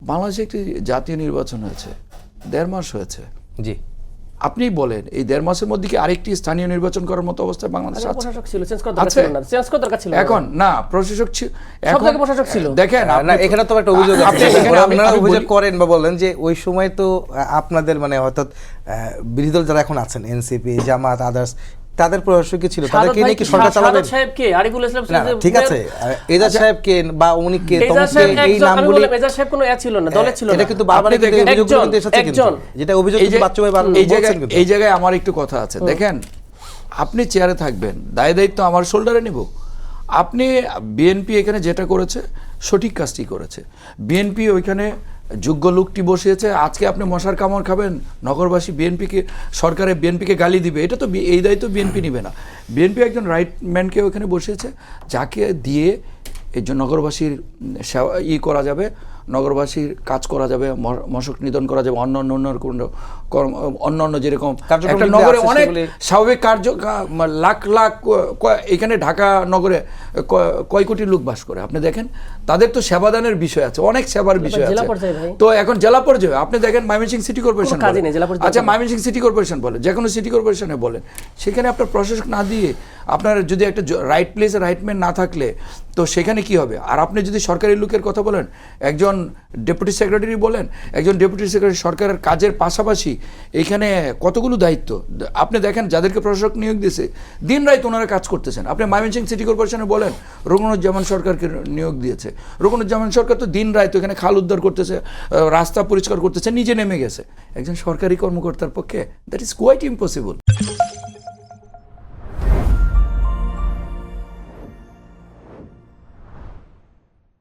বাংলাদেশে একটি জাতীয় নির্বাচন হয়েছে, ১.৫ মাস হয়েছে। জি, আপনি বলেন এই ১.৫ মাসের মধ্যে কি আরেকটি স্থানীয় নির্বাচন করার মতো অবস্থায় বাংলাদেশ আছে? প্রশাসক ছিল, চেঞ্জ করার দরকার ছিল না, চেঞ্জ করার দরকার ছিল না। এখন না প্রশাসক ছিল, সব জায়গায় প্রশাসক ছিল। দেখেন না এখানে তো একটা অভিযোগ আপনি আছে, এখানে আপনারা আমি অভিযোগ বলি- করেন বা বলেন যে ওই সময় তো আপনাদের মানে অর্থাৎ বিরোধী দল যারা এখন আছেন এনসিপি, জামাত, আদার্স, তাদের প্রশাসকই ছিল, তাদেরকে নিয়ে কি সরকার চালাবেন? সাহেব কে? আরিফুল ইসলাম না ঠিক আছে, এজাজ সাহেব কে বা উনি কে, তমকে এই নামগুলি এজাজ সাহেব কোনো ছিল না, দলে ছিল না। এটা কিন্তু বারবার আপনি দেখেন, অভিযোগগুলো কিন্তু এসেছে, কিন্তু যেটা অভিযোগ কিন্তু বাচ্চু ভাই বারবার বলছেন কিন্তু। এই জায়গায় আমার একটু কথা আছে। দেখেন, আপনি চেয়ারে থাকবেন, দায়িত্ব আমার শোল্ডারে নিব। আপনি বিএনপি এখানে যেটা করেছে সঠিক কাজটি করেছে। বিএনপি ওইখানে যোগ্য লোকটি বসিয়েছে। আজকে আপনি মশার কামড় খাবেন, নগরবাসী বিএনপিকে, সরকারে বিএনপিকে গালি দিবে, এটা তো এই দায়িত্ব বিএনপি নিবে না। বিএনপি একজন রাইট ম্যানকে ওখানে বসিয়েছে, যাকে দিয়ে এই যে নগরবাসীর সেবা করা যাবে, নগরবাসীর কাজ করা যাবে, মশক নিধন করা যাবে, অন্যান্য যেরকম একটা নগরে অনেক স্বাভাবিক কার্য, লাখ লাখ এখানে ঢাকা নগরে কয় কোটি লোক বাস করে। আপনি দেখেন তাদের তো সেবাদানের বিষয় আছে, অনেক সেবার বিষয় আছে। তো এখন জেলা পর্যায়ে আপনি দেখেন ময়মনসিংহ সিটি কর্পোরেশন, আচ্ছা ময়মনসিংহ সিটি কর্পোরেশন বলে, যে কোনো সিটি কর্পোরেশনে বলেন, সেখানে আপনার প্রশাসক না দিয়ে আপনার যদি একটা রাইট প্লেসে রাইট ম্যান না থাকলে তো সেখানে কি হবে? আর আপনি যদি সরকারি লোকের কথা বলেন, একজন ডেপুটি সেক্রেটারি বলেন, একজন ডেপুটি সেক্রেটারি সরকারের কাজের পাশাপাশি এখানে কতগুলো দায়িত্ব। আপনি দেখেন যাদেরকে প্রশাসক নিয়োগ দিয়েছে দিন রাত ওনারা কাজ করতেছেন। আপনি ময়মনসিংহ সিটি কর্পোরেশনে বলেন, রুকনুজ্জামান সরকারকে নিয়োগ দিয়েছে। রুকনুজ্জামান সরকার তো দিন রাত এখানে খাল উদ্ধার করতেছে, রাস্তা পরিষ্কার করতেছে, নিজে নেমে গেছে। একজন সরকারি কর্মকর্তার পক্ষে দ্যাট ইজ কোয়াইট ইম্পসিবল।